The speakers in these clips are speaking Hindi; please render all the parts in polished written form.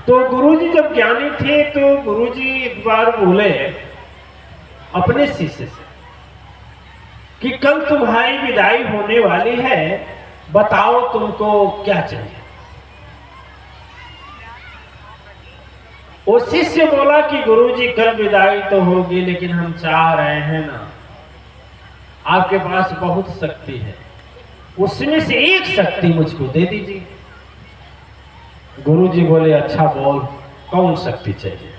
तो गुरुजी जब ज्ञानी थे तो गुरुजी एक बार बोले अपने शिष्य से कि कल तुम्हारी विदाई होने वाली है, बताओ तुमको क्या चाहिए। वो शिष्य बोला कि गुरुजी कल विदाई तो होगी, लेकिन हम चाह रहे हैं ना, आपके पास बहुत शक्ति है, उसमें से एक शक्ति मुझको दे दीजिए। गुरुजी बोले अच्छा बोल, कौन शक्ति चाहिए।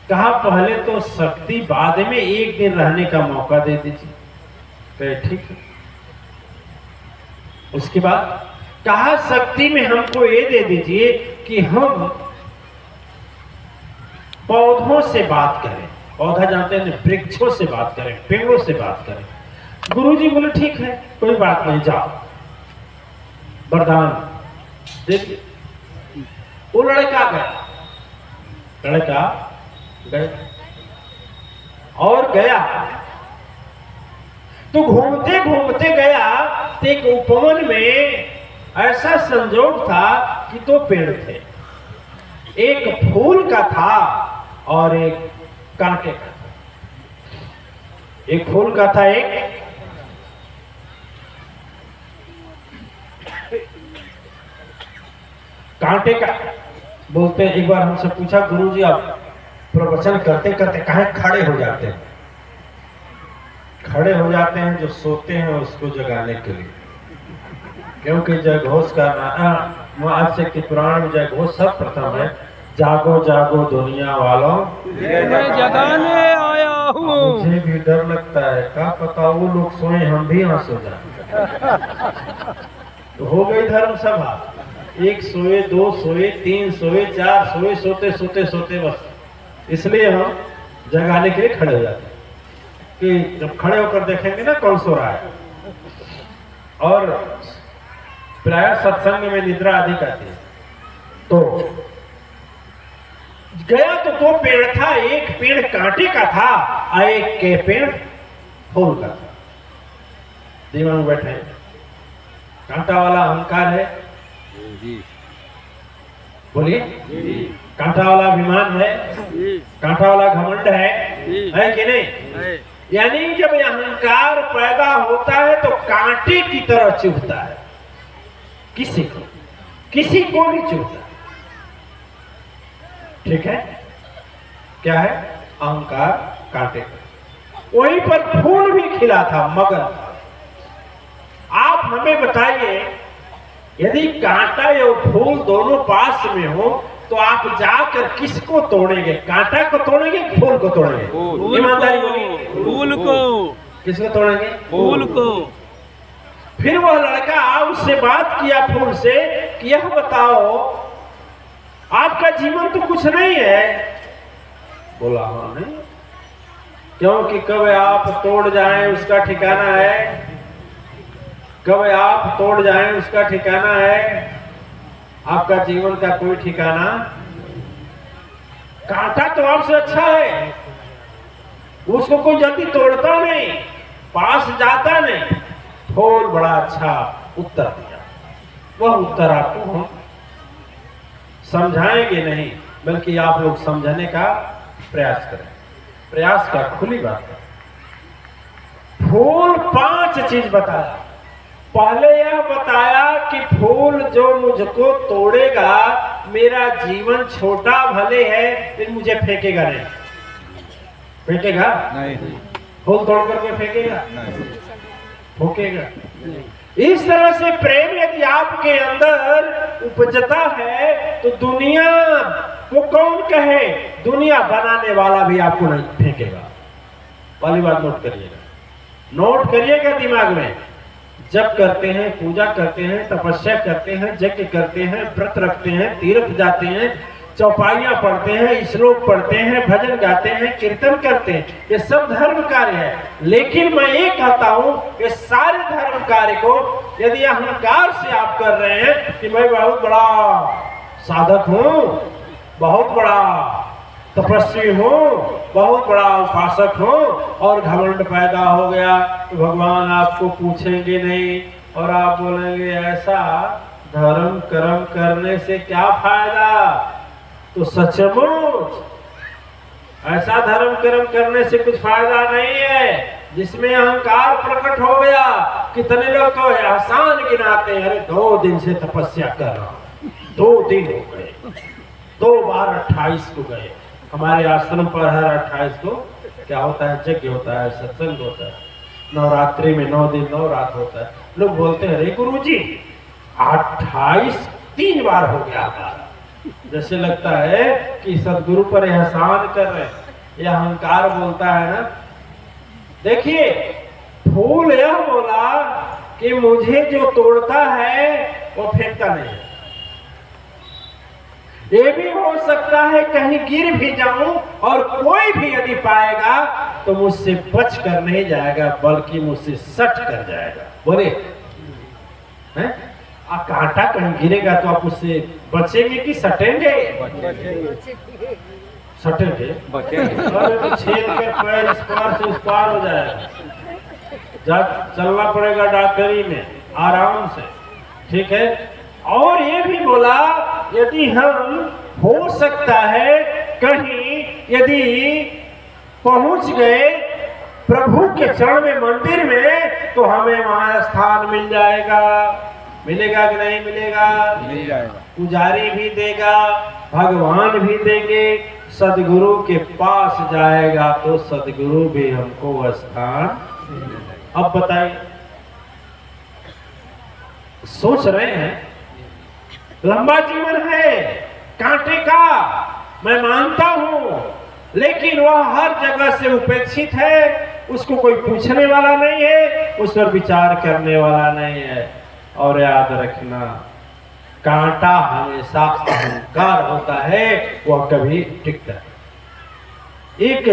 कहा पहले तो शक्ति, बाद में एक दिन रहने का मौका दे दीजिए। कहे ठीक है। उसके बाद कहा शक्ति में हमको ये दे दीजिए कि हम पौधों से बात करें। पौधा जानते हैं, वृक्षों से बात करें, पेड़ों से बात करें। गुरुजी बोले ठीक है, कोई बात नहीं, जाओ वरदान देखिए। वो लड़का गया और गया तो घूमते घूमते गया तो एक उपवन में ऐसा संजोग था कि दो पेड़ थे, एक फूल का था और एक कांटे का था। एक फूल का था, एक कांटे का। बोलते हैं एक बार हमसे पूछा गुरुजी आप प्रवचन करते करते काहे खड़े हो जाते हैं। खड़े हो जाते हैं जो सोते हैं उसको जगाने के लिए, क्योंकि जयघोष का आज से कि पुराण में जयघोष सब प्रथम है, जागो जागो दुनिया वालों जगाने आया हूँ। मुझे भी डर लगता है, क्या पता वो लोग सोए हम भी यहाँ सो जाए। तो हो गई धर्म सभा, एक सोए, दो सोए, तीन सोए, चार सोए, सोते सोते सोते बस। इसलिए हम जगाने के लिए खड़े हो जाते हैं कि जब खड़े होकर देखेंगे ना कौन सो रहा है। और प्राय सत्संग में निद्रा अधिक आती है। तो गया तो दो पेड़ था, एक पेड़ कांटे का था और एक के पेड़ फूल का था। दिमाग में बैठे, कांटा वाला अहंकार है, बोलिए, कांटा वाला अभिमान है, कांटा वाला घमंड है कि नहीं? यानी जब अहंकार पैदा होता है तो कांटे की तरह चुभता है, किसी को भी चुभता है। ठीक है, क्या है? अहंकार कांटे का। वहीं पर फूल भी खिला था, मगन था। आप हमें बताइए, यदि कांटा या फूल दोनों पास में हो तो आप जाकर किसको तोड़ेंगे? कांटा को तोड़ेंगे, फूल को तोड़ेंगे? ईमानदारी बोलिए। फूल को। किसको तोड़ेंगे? फूल को। फिर वह लड़का उससे बात किया फूल से कि यह बताओ आपका जीवन तो कुछ नहीं है। बोला हाँ नहीं, क्योंकि कब आप तोड़ जाएं उसका ठिकाना है, कब आप तोड़ जाएं उसका ठिकाना है, आपका जीवन का कोई ठिकाना। कांटा तो आपसे अच्छा है, उसको कोई जल्दी तोड़ता नहीं, पास जाता नहीं। फूल बड़ा अच्छा उत्तर दिया। वह उत्तर आपको हम समझाएंगे नहीं, बल्कि आप लोग समझने का प्रयास करें। प्रयास का खुली बात है। फूल 5 चीज बताया। पहले यह बताया कि फूल जो मुझको तोड़ेगा, मेरा जीवन छोटा भले है लेकिन मुझे फेंकेगा नहीं। फेंकेगा नहीं। फूल तोड़ करके फेंकेगा नहीं, फूकेगा। इस तरह से प्रेम यदि आपके अंदर उपजता है तो दुनिया को कौन कहे, दुनिया बनाने वाला भी आपको नहीं फेंकेगा। पहली बात नोट करिएगा, नोट करिएगा दिमाग में। जब करते हैं, पूजा करते हैं, तपस्या करते हैं, यज्ञ करते हैं, व्रत रखते हैं, तीर्थ जाते हैं, चौपाइयां पढ़ते हैं, श्लोक पढ़ते हैं, भजन गाते हैं, कीर्तन करते हैं, ये सब धर्म कार्य है। लेकिन मैं ये कहता हूं, ये सारे धर्म कार्य को यदि अहंकार से आप कर रहे हैं कि मैं बहुत बड़ा साधक हूं, बहुत बड़ा तपस्वी हूं, बहुत बड़ा उपासक हूं, और घमंड पैदा हो गया तो भगवान आपको पूछेंगे नहीं और आप बोलेंगे ऐसा धर्म कर्म करने से क्या फायदा, तो सचमुच ऐसा धर्म कर्म करने से कुछ फायदा नहीं है जिसमें अहंकार प्रकट हो गया। कितने लोग तो एहसान गिनाते हैं, अरे 2 दिन से तपस्या कर रहा हूं, 2 दिन हो गए, 2 बार 28 को गए। हमारे आश्रम पर हर 28 को क्या होता है, यज्ञ होता है, सत्संग होता है, नवरात्रि में 9 दिन 9 रात होता है। लोग बोलते हैं अरे गुरुजी 28 3 बार हो गया हमारा, जैसे लगता है कि सदगुरु पर एहसान कर रहे हैं। यह अहंकार बोलता है ना। देखिए फूल यह बोला कि मुझे जो तोड़ता है वो फेंकता नहीं है। ये भी हो सकता है कहीं गिर भी जाऊं और कोई भी यदि पाएगा तो मुझसे बच कर नहीं जाएगा बल्कि मुझसे सट कर जाएगा। बोले हैं कांटा कहीं गिरेगा तो आप उससे बचेंगे कि सटेंगे? सटेंगे। अरे तो छेद के पैर इस पार से उस पार हो जाएगा। जब चलना पड़ेगा डॉक्टरी में आराम से, ठीक है। और ये भी बोला यदि हम हो सकता है कहीं यदि पहुंच गए प्रभु के चरण में मंदिर में तो हमें वहां स्थान मिल जाएगा। मिलेगा कि नहीं मिलेगा? मिल जाएगा। पुजारी भी देगा, भगवान भी देंगे, सदगुरु के पास जाएगा तो सदगुरु भी हमको स्थान। अब बताइए, सोच रहे हैं लंबा जीवन है कांटे का, मैं मानता हूं, लेकिन वह हर जगह से उपेक्षित है। उसको कोई पूछने वाला नहीं है, उस पर विचार करने वाला नहीं है। और याद रखना कांटा हमेशा अहंकार होता है, वह कभी टिकता है। एक